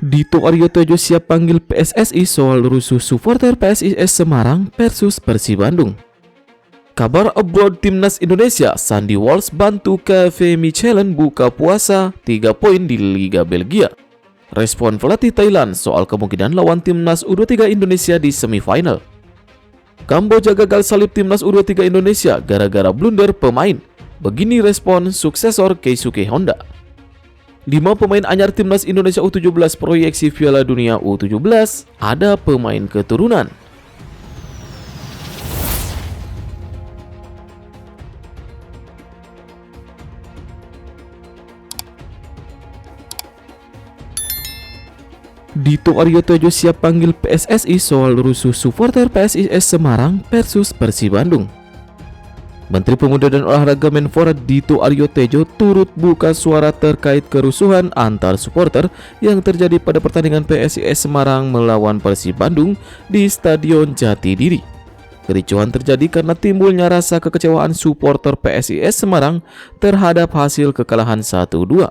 Dito Aryo Tejo siap panggil PSSI soal rusuh supporter PSIS Semarang versus Persib Bandung. Kabar abroad Timnas Indonesia, Sandy Walsh bantu KV Mechelen buka puasa 3 poin di Liga Belgia. Respon pelatih Thailand soal kemungkinan lawan Timnas U23 Indonesia di semifinal. Kamboja gagal salib Timnas U23 Indonesia gara-gara blunder pemain. Begini respon suksesor Keisuke Honda. 5 pemain anyar Timnas Indonesia U17 proyeksi Piala Dunia U17 ada pemain keturunan. Dito Aryo Tejo siap panggil PSSI soal rusuh supporter PSIS Semarang versus Persib Bandung. Menteri Pemuda dan Olahraga Menpora Dito Aryo Tejo turut buka suara terkait kerusuhan antar supporter yang terjadi pada pertandingan PSIS Semarang melawan Persib Bandung di Stadion Jatidiri. Kericuhan terjadi karena timbulnya rasa kekecewaan supporter PSIS Semarang terhadap hasil kekalahan 1-2.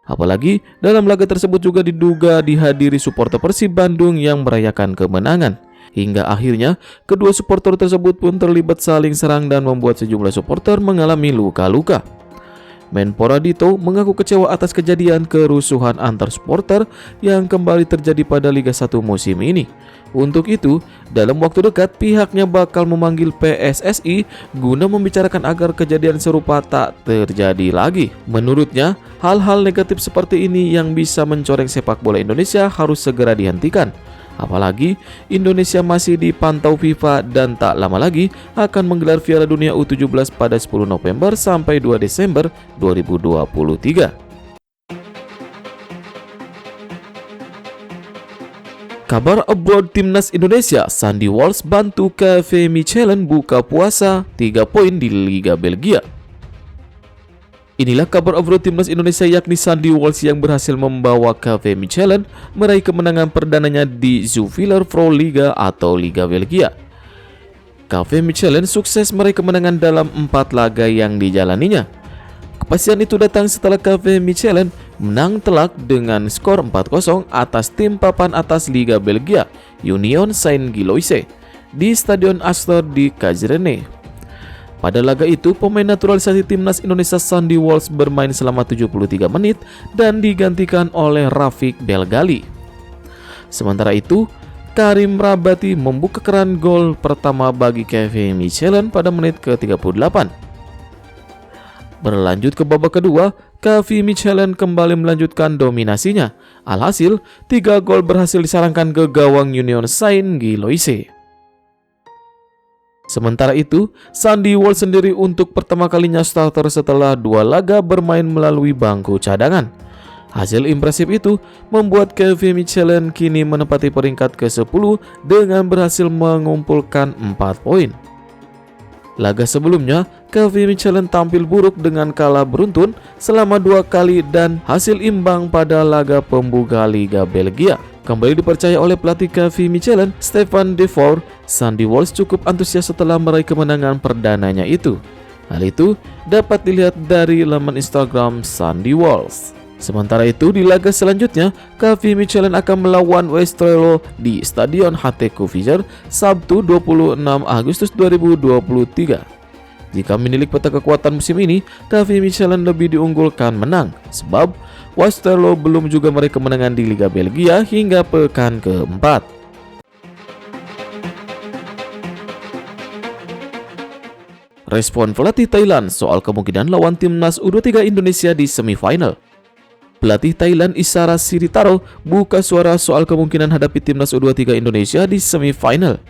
Apalagi dalam laga tersebut juga diduga dihadiri supporter Persib Bandung yang merayakan kemenangan. Hingga akhirnya kedua supporter tersebut pun terlibat saling serang dan membuat sejumlah supporter mengalami luka-luka. Menpora Dito mengaku kecewa atas kejadian kerusuhan antar supporter yang kembali terjadi pada Liga 1 musim ini. Untuk itu, dalam waktu dekat pihaknya bakal memanggil PSSI guna membicarakan agar kejadian serupa tak terjadi lagi. Menurutnya, hal-hal negatif seperti ini yang bisa mencoreng sepak bola Indonesia harus segera dihentikan. Apalagi Indonesia masih dipantau FIFA dan tak lama lagi akan menggelar Piala Dunia U17 pada 10 November sampai 2 Desember 2023. Kabar abroad Timnas Indonesia, Sandy Walsh bantu KV Mechelen buka puasa 3 poin di Liga Belgia. Inilah kabar abroad Timnas Indonesia yakni Sandy Walsh yang berhasil membawa KV Mechelen meraih kemenangan perdananya di Jupiler Pro Liga atau Liga Belgia. KV Mechelen sukses meraih kemenangan dalam 4 laga yang dijalaninya. Kepastian itu datang setelah KV Mechelen menang telak dengan skor 4-0 atas tim papan atas Liga Belgia, Union Saint-Gilloise, di Stadion Astor di Kazrene. Pada laga itu, pemain naturalisasi Timnas Indonesia Sandy Walsh bermain selama 73 menit dan digantikan oleh Rafiq Belgali. Sementara itu, Karim Rabati membuka keran gol pertama bagi KV Mechelen pada menit ke-38. Berlanjut ke babak kedua, KV Mechelen kembali melanjutkan dominasinya. Alhasil, 3 gol berhasil disarankan ke gawang Union Saint-Gilloise. Sementara itu, Sandy Walsh sendiri untuk pertama kalinya starter setelah 2 laga bermain melalui bangku cadangan. Hasil impresif itu membuat KV Mechelen kini menempati peringkat ke-10 dengan berhasil mengumpulkan 4 poin. Laga sebelumnya, KV Mechelen tampil buruk dengan kalah beruntun selama 2 kali dan hasil imbang pada laga pembuka Liga Belgia. Kembali dipercaya oleh pelatih KV Mechelen, Stefan De Voort, Sandy Walsh cukup antusias setelah meraih kemenangan perdananya itu. Hal itu dapat dilihat dari laman Instagram Sandy Walsh. Sementara itu, di laga selanjutnya, KV Mechelen akan melawan Westerlo di Stadion HT Kufijzer Sabtu 26 Agustus 2023. Jika menilik peta kekuatan musim ini, KV Mechelen lebih diunggulkan menang, sebab Westerlo belum juga meraih kemenangan di Liga Belgia hingga pekan keempat. Respon pelatih Thailand soal kemungkinan lawan Timnas U23 Indonesia di semifinal. Pelatih Thailand Isara Siritaro buka suara soal kemungkinan hadapi Timnas U23 Indonesia di semifinal.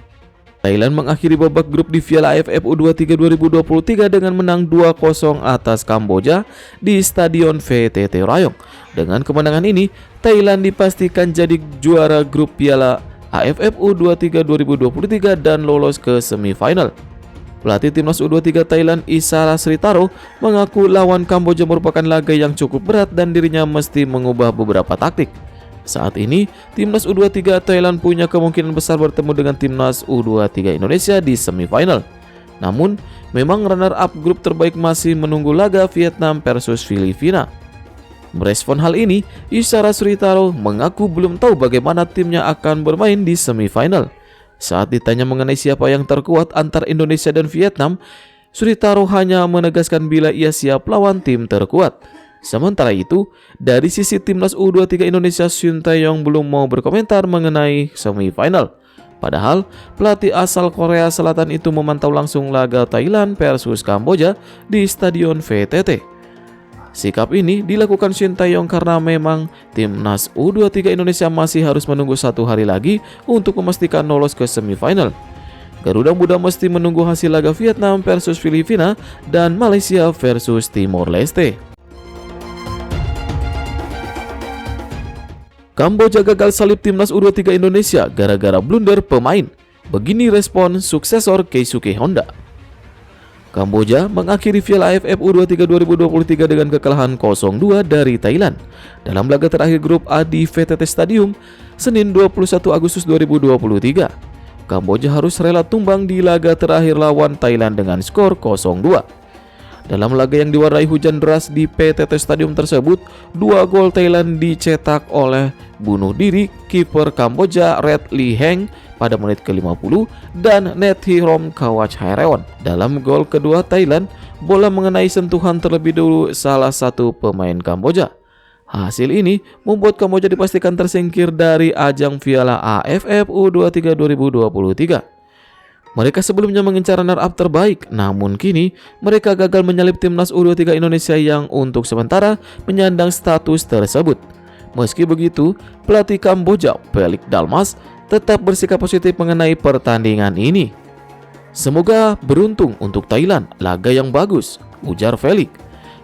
Thailand mengakhiri babak grup di Piala AFF U23 2023 dengan menang 2-0 atas Kamboja di Stadion VTT Rayong. Dengan kemenangan ini, Thailand dipastikan jadi juara grup Piala AFF U23 2023 dan lolos ke semifinal. Pelatih Timnas U23 Thailand Isara Sritaro mengaku lawan Kamboja merupakan laga yang cukup berat dan dirinya mesti mengubah beberapa taktik. Saat ini, Timnas U23 Thailand punya kemungkinan besar bertemu dengan Timnas U23 Indonesia di semifinal. Namun, memang runner-up grup terbaik masih menunggu laga Vietnam versus Filipina. Merespon hal ini, Isara Sritaro mengaku belum tahu bagaimana timnya akan bermain di semifinal. Saat ditanya mengenai siapa yang terkuat antara Indonesia dan Vietnam, Sritaro hanya menegaskan bila ia siap lawan tim terkuat. Sementara itu, dari sisi timnas U23 Indonesia, Shin Tae-yong belum mau berkomentar mengenai semifinal. Padahal, pelatih asal Korea Selatan itu memantau langsung laga Thailand versus Kamboja di Stadion VTT. Sikap ini dilakukan Shin Tae-yong karena memang timnas U23 Indonesia masih harus menunggu 1 hari lagi untuk memastikan lolos ke semifinal. Garuda Muda mesti menunggu hasil laga Vietnam versus Filipina dan Malaysia versus Timor Leste. Kamboja gagal salib timnas U23 Indonesia gara-gara blunder pemain. Begini respon suksesor Keisuke Honda. Kamboja mengakhiri Piala AFF U23 2023 dengan kekalahan 0-2 dari Thailand dalam laga terakhir grup A di VTT Stadium Senin 21 Agustus 2023. Kamboja harus rela tumbang di laga terakhir lawan Thailand dengan skor 0-2. Dalam laga yang diwarnai hujan deras di PTT Stadium tersebut, 2 gol Thailand dicetak oleh bunuh diri kiper Kamboja Red Lee Heng pada menit ke-50 dan Nethirom Kawachhaereon. Dalam gol kedua Thailand, bola mengenai sentuhan terlebih dulu salah satu pemain Kamboja. Hasil ini membuat Kamboja dipastikan tersingkir dari ajang Piala AFF U23 2023. Mereka sebelumnya mengincar runner-up terbaik, namun kini mereka gagal menyalip timnas U23 Indonesia yang untuk sementara menyandang status tersebut. Meski begitu, pelatih Kamboja, Felix Dalmas, tetap bersikap positif mengenai pertandingan ini. Semoga beruntung untuk Thailand, laga yang bagus, ujar Felix.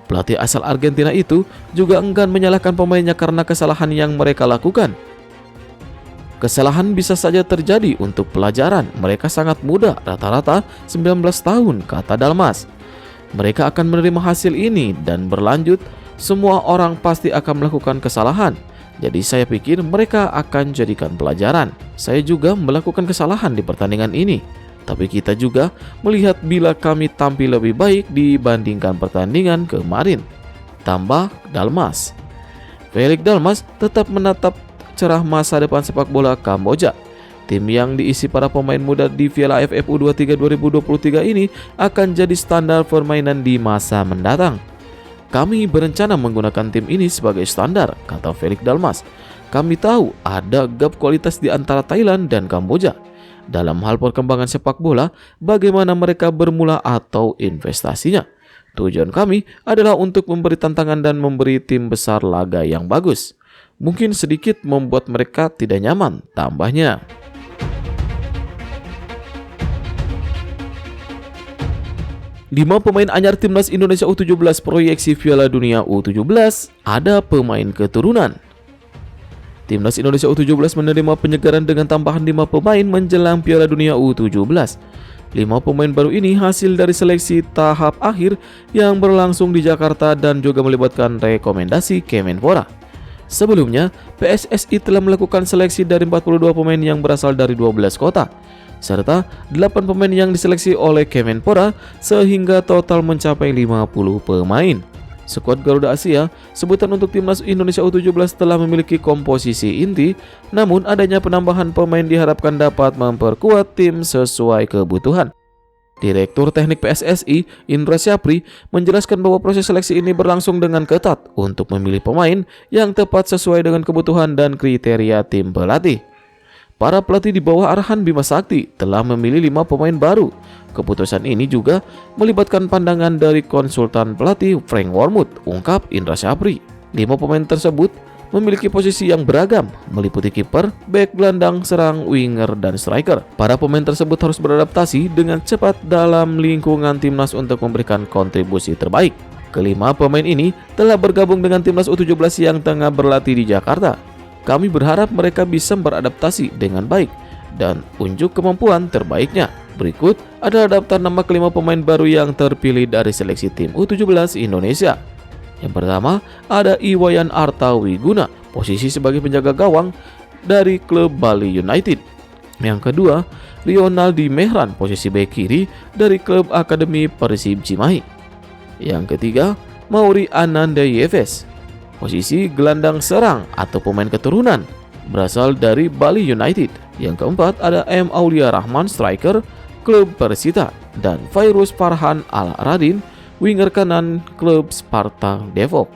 Pelatih asal Argentina itu juga enggan menyalahkan pemainnya karena kesalahan yang mereka lakukan. Kesalahan bisa saja terjadi untuk pelajaran, mereka sangat muda, rata-rata 19 tahun, kata Dalmas. Mereka akan menerima hasil ini dan berlanjut, semua orang pasti akan melakukan kesalahan. Jadi saya pikir mereka akan jadikan pelajaran. Saya juga melakukan kesalahan di pertandingan ini, tapi kita juga melihat bila kami tampil lebih baik dibandingkan pertandingan kemarin, tambah Dalmas. Felix Dalmas tetap menatap cerah masa depan sepak bola Kamboja. Tim yang diisi para pemain muda di Piala AFF U23 2023 ini akan jadi standar permainan di masa mendatang. Kami berencana menggunakan tim ini sebagai standar, kata Felix Dalmas. Kami tahu ada gap kualitas di antara Thailand dan Kamboja. Dalam hal perkembangan sepak bola, bagaimana mereka bermula atau investasinya. Tujuan kami adalah untuk memberi tantangan dan memberi tim besar laga yang bagus. Mungkin sedikit membuat mereka tidak nyaman, tambahnya. Lima pemain anyar timnas Indonesia U17 proyeksi Piala Dunia U17 ada pemain keturunan. Timnas Indonesia U17 menerima penyegaran dengan tambahan 5 pemain menjelang Piala Dunia U17. 5 pemain baru ini hasil dari seleksi tahap akhir yang berlangsung di Jakarta dan juga melibatkan rekomendasi Kemenpora. Sebelumnya, PSSI telah melakukan seleksi dari 42 pemain yang berasal dari 12 kota, serta 8 pemain yang diseleksi oleh Kemenpora sehingga total mencapai 50 pemain. Skuad Garuda Asia, sebutan untuk timnas Indonesia U17 telah memiliki komposisi inti, namun adanya penambahan pemain diharapkan dapat memperkuat tim sesuai kebutuhan. Direktur Teknik PSSI, Indra Syafri, menjelaskan bahwa proses seleksi ini berlangsung dengan ketat untuk memilih pemain yang tepat sesuai dengan kebutuhan dan kriteria tim pelatih. Para pelatih di bawah arahan Bima Sakti telah memilih 5 pemain baru. Keputusan ini juga melibatkan pandangan dari konsultan pelatih Frank Wormuth, ungkap Indra Syafri. 5 pemain tersebut memiliki posisi yang beragam, meliputi kiper, bek gelandang, serang, winger, dan striker. Para pemain tersebut harus beradaptasi dengan cepat dalam lingkungan timnas untuk memberikan kontribusi terbaik. Kelima pemain ini telah bergabung dengan timnas U17 yang tengah berlatih di Jakarta. Kami berharap mereka bisa beradaptasi dengan baik dan unjuk kemampuan terbaiknya. Berikut adalah daftar nama kelima pemain baru yang terpilih dari seleksi tim U17 Indonesia. Yang pertama ada Iwayan Artawiguna, posisi sebagai penjaga gawang dari klub Bali United. Yang kedua, Rionaldi Mehran, posisi bek kiri dari klub Akademi Persib Cimahi. Yang ketiga, Mauri Anandayeves, posisi gelandang serang atau pemain keturunan berasal dari Bali United. Yang keempat ada M. Aulia Rahman, striker klub Persita, dan Fairuz Farhan Al Radin, winger kanan klub Sparta Depok.